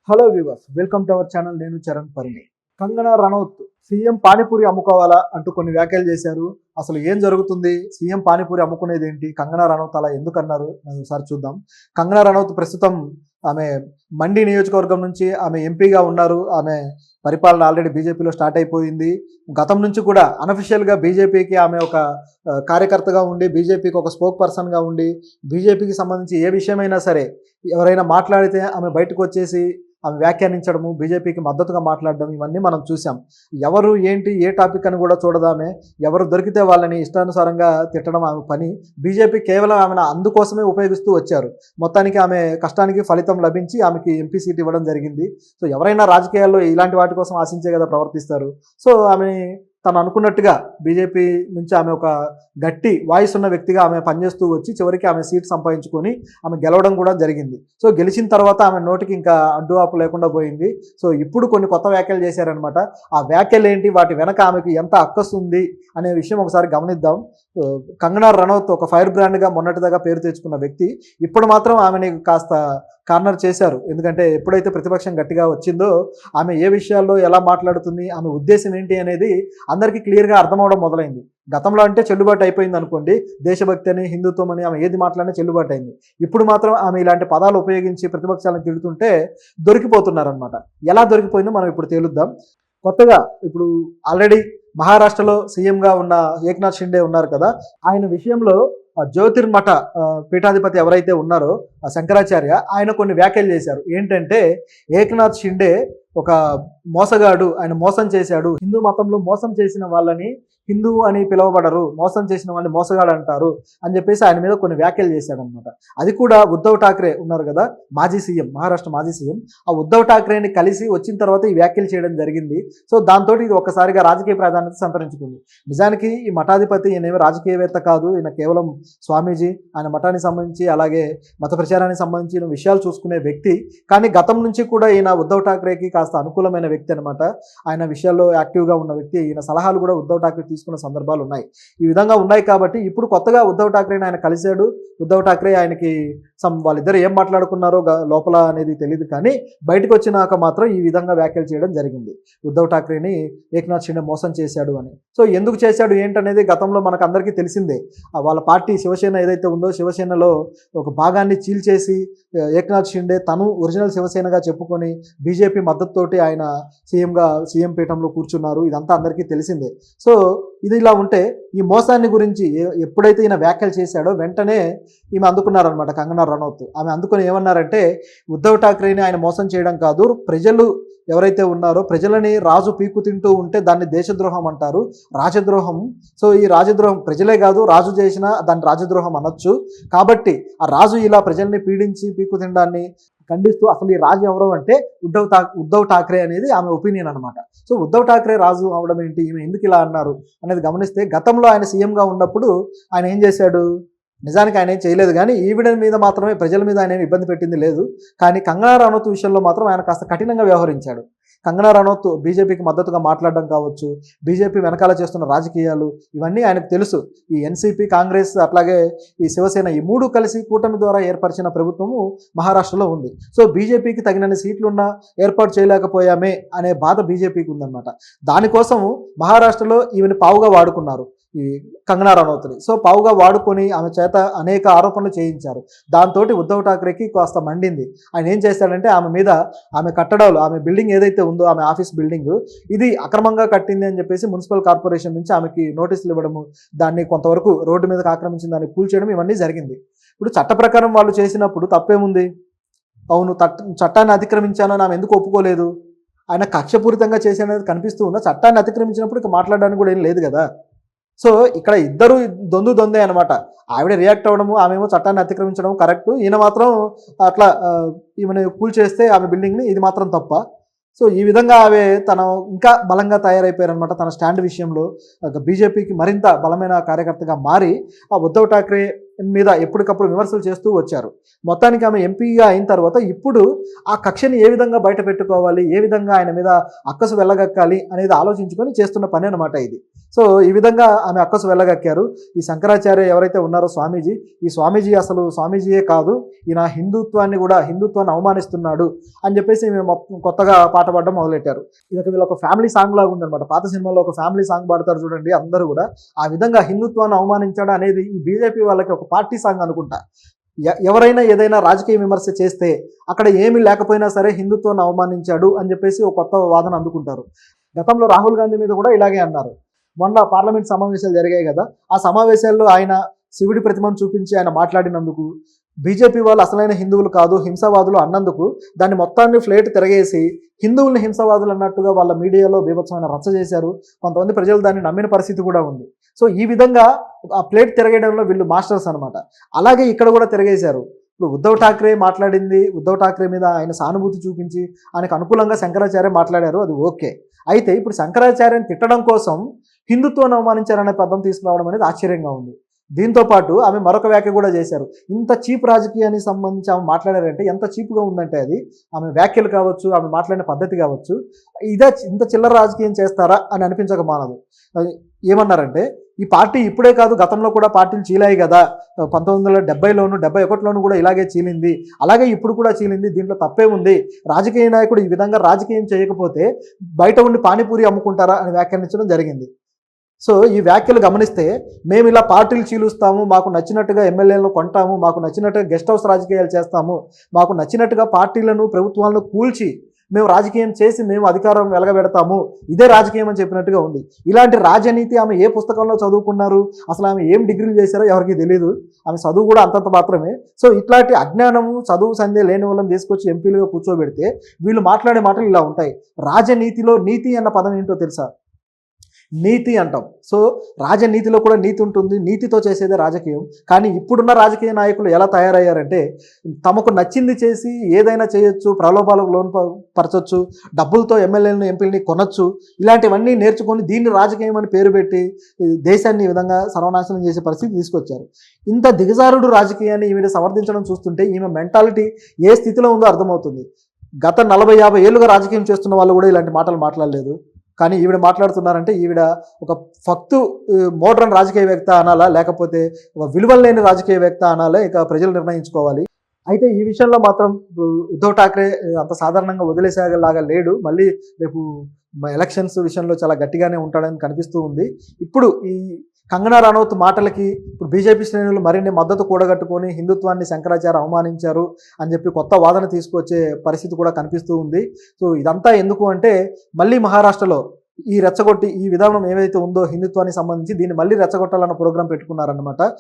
Hello viewers, welcome to our channel. నేను Charan పరిణి. Kangana Ranaut CM panipuri అమ్ముకోవాలా అంటూ కొన్ని వ్యాఖ్యలు చేశారు. అసలు ఏం జరుగుతుంది? సీఎం పానీపూరి అమ్ముకునేది ఏంటి? కంగనా రనౌత్ అలా ఎందుకు అన్నారు? ఒకసారి చూద్దాం. కంగనా రనౌత్ ప్రస్తుతం ఆమె మండి నియోజకవర్గం నుంచి ఆమె ఎంపీగా ఉన్నారు. ఆమె పరిపాలన ఆల్రెడీ బీజేపీలో స్టార్ట్ అయిపోయింది. గతం నుంచి కూడా అనఫిషియల్గా బీజేపీకి ఆమె ఒక కార్యకర్తగా ఉండి, బీజేపీకి ఒక స్పోక్ పర్సన్గా ఉండి, బీజేపీకి సంబంధించి ఏ విషయమైనా సరే ఎవరైనా మాట్లాడితే ఆమె బయటకు వచ్చేసి ఆమె వ్యాఖ్యానించడము, బీజేపీకి మద్దతుగా మాట్లాడడం, ఇవన్నీ మనం చూసాం. ఎవరు ఏంటి ఏ టాపిక్ అని కూడా చూడదామే, ఎవరు దొరికితే వాళ్ళని ఇష్టానుసారంగా తిట్టడం ఆమె పని. బీజేపీ కేవలం ఆమెను అందుకోసమే ఉపయోగిస్తూ వచ్చారు. మొత్తానికి ఆమె కష్టానికి ఫలితం లభించి ఆమెకి ఎంపీ సీట్ ఇవ్వడం జరిగింది. సో ఎవరైనా రాజకీయాల్లో ఇలాంటి వాటి కోసం ఆశించే కదా ప్రవర్తిస్తారు. సో ఆమెని తను అనుకున్నట్టుగా బీజేపీ నుంచి ఆమె ఒక గట్టి వాయిస్ ఉన్న వ్యక్తిగా ఆమె పనిచేస్తూ వచ్చి చివరికి ఆమె సీట్ సంపాదించుకొని ఆమె గెలవడం కూడా జరిగింది. సో గెలిచిన తర్వాత ఆమె నోటికి ఇంకా అడ్డు ఆపు లేకుండా పోయింది. సో ఇప్పుడు కొన్ని కొత్త వ్యాఖ్యలు చేశారనమాట. ఆ వ్యాఖ్యలు ఏంటి, వాటి వెనక ఆమెకు ఎంత అక్కసు ఉంది అనే విషయం ఒకసారి గమనిద్దాం. కంగనా రనౌత్ ఒక ఫైర్ బ్రాండ్గా మొన్నటిదాకా పేరు తెచ్చుకున్న వ్యక్తి ఇప్పుడు మాత్రం ఆమెని కాస్త కార్నర్ చేశారు. ఎందుకంటే ఎప్పుడైతే ప్రతిపక్షం గట్టిగా వచ్చిందో ఆమె ఏ విషయాల్లో ఎలా మాట్లాడుతుంది, ఆమె ఉద్దేశం ఏంటి అనేది అందరికీ క్లియర్గా అర్థమవడం మొదలైంది. గతంలో అంటే చెల్లుబాటు అయిపోయింది అనుకోండి, దేశభక్తి అని, హిందుత్వం అని ఆమె ఏది మాట్లాడినా చెల్లుబాటు అయింది. ఇప్పుడు మాత్రం ఆమె ఇలాంటి పదాలు ఉపయోగించి ప్రతిపక్షాలను తిడుతుంటే దొరికిపోతున్నారనమాట. ఎలా దొరికిపోయిందో మనం ఇప్పుడు తేలుద్దాం. కొత్తగా ఇప్పుడు ఆల్రెడీ మహారాష్ట్రలో సీఎంగా ఉన్న ఏక్నాథ్ షిండే ఉన్నారు కదా, ఆయన విషయంలో జ్యోతిర్మఠ పీఠాధిపతి ఎవరైతే ఉన్నారో శంకరాచార్య, ఆయన కొన్ని వ్యాఖ్యలు చేశారు. ఏంటంటే ఏక్నాథ్ షిండే ఒక మోసగాడు, ఆయన మోసం చేశాడు, హిందూ మతంలో మోసం చేసిన వాళ్ళని హిందువు అని పిలువబడరు, మోసం చేసిన వాళ్ళని మోసగాడు అంటారు అని చెప్పేసి ఆయన మీద కొన్ని వ్యాఖ్యలు చేశాడనమాట. అది కూడా ఉద్ధవ్ ఠాక్రే ఉన్నారు కదా, మాజీ సీఎం, మహారాష్ట్ర మాజీ సీఎం, ఆ ఉద్ధవ్ ఠాక్రేని కలిసి వచ్చిన తర్వాత ఈ వ్యాఖ్యలు చేయడం జరిగింది. సో దాంతో ఇది ఒక్కసారిగా రాజకీయ ప్రాధాన్యత సంతరించుకుంది. నిజానికి ఈ మఠాధిపతి ఈయనేమి రాజకీయవేత్త కాదు, ఈయన కేవలం స్వామీజీ, ఆయన మఠానికి సంబంధించి అలాగే మత ప్రచారానికి సంబంధించిన విషయాలు చూసుకునే వ్యక్తి. కానీ గతం నుంచి కూడా ఈయన ఉద్ధవ్ ఠాక్రేకి కాస్త అనుకూలమైన వ్యక్తి అనమాట. ఆయన విషయాల్లో యాక్టివ్గా ఉన్న వ్యక్తి. ఈయన సలహాలు కూడా ఉద్ధవ్ ఠాక్రే తీసుకున్న సందర్భాలు ఉన్నాయి. ఈ విధంగా ఉన్నాయి కాబట్టి ఇప్పుడు కొత్తగా ఉద్ధవ్ ఠాక్రేని ఆయన కలిశాడు. ఉద్ధవ్ ఠాక్రే ఆయనకి వాళ్ళిద్దరు ఏం మాట్లాడుకున్నారో లోపల అనేది తెలియదు, కానీ బయటకు వచ్చినాక మాత్రం ఈ విధంగా వ్యాఖ్యలు చేయడం జరిగింది. ఉద్ధవ్ ఠాక్రేని ఏక్నాథ్ షిండే మోసం చేశాడు అని. సో ఎందుకు చేశాడు ఏంటనేది గతంలో మనకు అందరికీ తెలిసిందే. వాళ్ళ పార్టీ శివసేన ఏదైతే ఉందో, శివసేనలో ఒక భాగాన్ని చీల్చేసి ఏక్నాథ్ షిండే తను ఒరిజినల్ శివసేనగా చెప్పుకొని బీజేపీ మద్దతుతోటి ఆయన సీఎం పీఠంలో కూర్చున్నారు. ఇదంతా అందరికీ తెలిసిందే. సో ఇది ఇలా ఉంటే ఈ మోసాన్ని గురించి ఎప్పుడైతే ఈయన వ్యాఖ్యలు చేశాడో వెంటనే ఈమె అందుకున్నారనమాట, కంగనా రనౌత్. ఆమె అందుకుని ఏమన్నారంటే, ఉద్ధవ్ ఠాక్రేని ఆయన మోసం చేయడం కాదు, ప్రజలు ఎవరైతే ఉన్నారో ప్రజలని రాజు పీకు తింటూ ఉంటే దాన్ని దేశద్రోహం అంటారు, రాజద్రోహం. సో ఈ రాజద్రోహం ప్రజలే కాదు, రాజు చేసినా దాన్ని రాజద్రోహం అనొచ్చు. కాబట్టి ఆ రాజు ఇలా ప్రజల్ని పీడించి పీకు తినడాన్ని ఖండిస్తూ అసలు ఈ రాజు ఎవరు అంటే ఉద్ధవ్ ఠాక్రే అనేది ఆమె ఒపీనియన్ అనమాట. సో ఉద్ధవ్ ఠాక్రే రాజు అవడం ఏంటి, ఈమె ఎందుకు ఇలా అన్నారు అనేది గమనిస్తే, గతంలో ఆయన సీఎంగా ఉన్నప్పుడు ఆయన ఏం చేశాడు? నిజానికి ఆయన ఏం చేయలేదు, కానీ ఈవిడ మీద మాత్రమే, ప్రజల మీద ఆయన ఏమి ఇబ్బంది పెట్టింది లేదు. కానీ కంగనా రనౌత్ విషయంలో మాత్రం ఆయన కాస్త కఠినంగా వ్యవహరించాడు. కంగనా రనౌత్ బీజేపీకి మద్దతుగా మాట్లాడడం కావచ్చు, బీజేపీ వెనకాల చేస్తున్న రాజకీయాలు, ఇవన్నీ ఆయనకు తెలుసు. ఈ ఎన్సీపీ, కాంగ్రెస్, అట్లాగే ఈ శివసేన, ఈ మూడు కలిసి కూటమి ద్వారా ఏర్పరిచిన ప్రభుత్వము మహారాష్ట్రలో ఉంది. సో బీజేపీకి తగినన్ని సీట్లున్నా ఏర్పాటు చేయలేకపోయామే అనే బాధ బీజేపీకి ఉందన్నమాట. దానికోసము మహారాష్ట్రలో ఈమెను పావుగా వాడుకున్నారు ఈ కంగనా రనౌత్ని. సో పావుగా వాడుకొని ఆమె చేత అనేక ఆరోపణలు చేయించారు. దాంతో ఉద్ధవ్ ఠాక్రేకి కాస్త మండింది. ఆయన ఏం చేశాడంటే, ఆమె కట్టడాలు, ఆమె బిల్డింగ్ ఏదైతే ఉందో, ఆమె ఆఫీస్ బిల్డింగ్, ఇది అక్రమంగా కట్టింది అని చెప్పేసి మున్సిపల్ కార్పొరేషన్ నుంచి ఆమెకి నోటీసులు ఇవ్వడము, దాన్ని కొంతవరకు రోడ్డు మీదకి ఆక్రమించిన దాన్ని కూల్చేయడం, ఇవన్నీ జరిగింది. ఇప్పుడు చట్ట ప్రకారం వాళ్ళు చేసినప్పుడు తప్పేముంది? అవును, చట్టాన్ని అతిక్రమించానని ఆమె ఎందుకు ఒప్పుకోలేదు? ఆయన కక్షపూరితంగా చేసేది కనిపిస్తూ ఉన్నా చట్టాన్ని అతిక్రమించినప్పుడు ఇక మాట్లాడడానికి కూడా ఏం లేదు కదా. సో ఇక్కడ ఇద్దరు దొందే అనమాట. ఆవిడ రియాక్ట్ అవ్వడము, ఆమెమో చట్టాన్ని అతిక్రమించడం కరెక్ట్, ఈయన మాత్రం అట్లా ఈమెను కూల్చేస్తే ఆమె బిల్డింగ్ని, ఇది మాత్రం తప్ప. సో ఈ విధంగా ఆమె ఇంకా బలంగా తయారైపోయారనమాట తన స్టాండ్ విషయంలో. బీజేపీకి మరింత బలమైన కార్యకర్తగా మారి ఆ ఉద్ధవ్ ఠాక్రే మీద ఎప్పటికప్పుడు విమర్శలు చేస్తూ వచ్చారు. మొత్తానికి ఆమె ఎంపీగా అయిన తర్వాత ఇప్పుడు ఆ కక్షని ఏ విధంగా బయట పెట్టుకోవాలి, ఏ విధంగా ఆయన మీద అక్కసు వెళ్ళగక్కాలి అనేది ఆలోచించుకొని చేస్తున్న పని అనమాట ఇది. సో ఈ విధంగా ఆమె అక్కసు వెళ్ళగక్కారు. ఈ శంకరాచార్య ఎవరైతే ఉన్నారో స్వామీజీ, ఈ స్వామీజీ అసలు స్వామీజీయే కాదు, ఈయన హిందుత్వాన్ని అవమానిస్తున్నాడు అని చెప్పేసి మేము కొత్తగా పాట పాడడం మొదలెట్టారు. ఇది వీళ్ళ ఒక ఫ్యామిలీ సాంగ్ లాగా ఉందన్నమాట. పాత సినిమాలో ఒక ఫ్యామిలీ సాంగ్ పాడతారు చూడండి అందరూ కూడా, ఆ విధంగా హిందుత్వాన్ని అవమానించడం అనేది ఈ బీజేపీ వాళ్ళకి ఒక పార్టీ సాంగ్ అనుకుంటా. ఎవరైనా ఏదైనా రాజకీయ విమర్శ చేస్తే అక్కడ ఏమీ లేకపోయినా సరే హిందుత్వాన్ని అవమానించాడు అని చెప్పేసి ఒక కొత్త వాదన అందుకుంటారు. గతంలో రాహుల్ గాంధీ మీద కూడా ఇలాగే అన్నారు. మొన్న పార్లమెంట్ సమావేశాలు జరిగాయి కదా, ఆ సమావేశాల్లో ఆయన శివుడి ప్రతిమను చూపించి ఆయన మాట్లాడినందుకు, బీజేపీ వాళ్ళు అసలైన హిందువులు కాదు హింసవాదులు అన్నందుకు దాన్ని మొత్తాన్ని ఫ్లేట్ తిరగేసి హిందువుల్ని హింసవాదులు అన్నట్టుగా వాళ్ళ మీడియాలో బీభత్సమైన రచ్చ చేశారు. కొంతమంది ప్రజలు దాన్ని నమ్మిన పరిస్థితి కూడా ఉంది. సో ఈ విధంగా ఆ ప్లేట్ తిరగడంలో వీళ్ళు మాస్టర్స్ అనమాట. అలాగే ఇక్కడ కూడా తిరగేశారు. ఇప్పుడు ఉద్ధవ్ ఠాక్రే మాట్లాడింది, ఉద్ధవ్ ఠాక్రే మీద ఆయన సానుభూతి చూపించి ఆయనకు అనుకూలంగా శంకరాచార్య మాట్లాడారు, అది ఓకే. అయితే ఇప్పుడు శంకరాచార్యని తిట్టడం కోసం హిందుత్వాన్ని అవమానించారనే పదం తీసుకురావడం అనేది ఆశ్చర్యంగా ఉంది. దీంతో పాటు ఆమె మరొక వ్యాఖ్య కూడా చేశారు. ఇంత చీప్ రాజకీయానికి సంబంధించి ఆమె మాట్లాడారంటే ఎంత చీప్గా ఉందంటే అది, ఆమె వ్యాఖ్యలు కావచ్చు, ఆమె మాట్లాడిన పద్ధతి కావచ్చు, ఇంత చిల్లర రాజకీయం చేస్తారా అని అనిపించక మానదు. ఏమన్నారంటే, ఈ పార్టీ ఇప్పుడే కాదు గతంలో కూడా పార్టీలు చీలాయి కదా, 1970లోను 71లోను కూడా ఇలాగే చీలింది, అలాగే ఇప్పుడు కూడా చీలింది, దీంట్లో తప్పే ఉంది. రాజకీయ నాయకుడు ఈ విధంగా రాజకీయం చేయకపోతే బయట ఉండి పానీపూరి అమ్ముకుంటారా అని వ్యాఖ్యానించడం జరిగింది. సో ఈ వ్యాఖ్యలు గమనిస్తే, మేము ఇలా పార్టీలు చీలుస్తాము, మాకు నచ్చినట్టుగా ఎమ్మెల్యేలను కొంటాము, మాకు నచ్చినట్టుగా గెస్ట్ హౌస్ రాజకీయాలు చేస్తాము, మాకు నచ్చినట్టుగా పార్టీలను ప్రభుత్వాలను కూల్చి మేము రాజకీయం చేసి మేము అధికారం వెలగబెడతాము, ఇదే రాజకీయం అని చెప్పినట్టుగా ఉంది. ఇలాంటి రాజనీతి ఆమె ఏ పుస్తకంలో చదువుకున్నారు, అసలు ఆమె ఏం డిగ్రీలు చేశారో ఎవరికి తెలియదు. ఆమె చదువు కూడా అంతంత మాత్రమే. సో ఇట్లాంటి అజ్ఞానము, చదువు సంధ్య లేని వాళ్ళని తీసుకొచ్చి ఎంపీలుగా కూర్చోబెడితే వీళ్ళు మాట్లాడే మాటలు ఇలా ఉంటాయి. రాజనీతిలో నీతి అన్న పదం ఏంటో తెలుసా? నీతి అంటాం. సో రాజనీతిలో కూడా నీతి ఉంటుంది, నీతితో చేసేదే రాజకీయం. కానీ ఇప్పుడున్న రాజకీయ నాయకులు ఎలా తయారయ్యారంటే, తమకు నచ్చింది చేసి ఏదైనా చేయొచ్చు, ప్రలోభాలకు లోన్పరచొచ్చు, డబ్బులతో ఎమ్మెల్యేలను ఎంపీలని కొనొచ్చు, ఇలాంటివన్నీ నేర్చుకొని దీన్ని రాజకీయం అని పేరు పెట్టి దేశాన్ని ఈ విధంగా సర్వనాశనం చేసే పరిస్థితి తీసుకొచ్చారు. ఇంత దిగజారుడు రాజకీయాన్ని ఈమె సమర్థించడం చూస్తుంటే ఈమె మెంటాలిటీ ఏ స్థితిలో ఉందో అర్థమవుతుంది. గత 40-50 ఏళ్ళుగా రాజకీయం చేస్తున్న వాళ్ళు కూడా ఇలాంటి మాటలు మాట్లాడలేదు. కానీ ఈవిడ మాట్లాడుతున్నారంటే ఈవిడ ఒక ఫక్తు మోడ్రన్ రాజకీయవేత్త అనాలా, లేకపోతే ఒక విలువలు లేని రాజకీయవేత్త అనాలా, ఇక ప్రజలు నిర్ణయించుకోవాలి. అయితే ఈ విషయంలో మాత్రం ఉద్ధవ్ ఠాక్రే అంత సాధారణంగా వదిలేసేలాగా లేడు. మళ్ళీ రేపు ఎలక్షన్స్ విషయంలో చాలా గట్టిగానే ఉంటాడని కనిపిస్తూ ఉంది. ఇప్పుడు ఈ కంగనా రనౌత్ మాటలకి ఇప్పుడు బీజేపీ శ్రేణులు మరిన్ని మద్దతు కూడగట్టుకొని హిందుత్వాన్ని శంకరాచార్య అవమానించారు అని చెప్పి కొత్త వాదన తీసుకొచ్చే పరిస్థితి కూడా కనిపిస్తూ ఉంది. సో ఇదంతా ఎందుకు అంటే, మళ్ళీ మహారాష్ట్రలో ఈ విధానం ఏవైతే ఉందో హిందుత్వానికి సంబంధించి దీన్ని మళ్ళీ రెచ్చగొట్టాలన్న ప్రోగ్రాం పెట్టుకున్నారన్నమాట.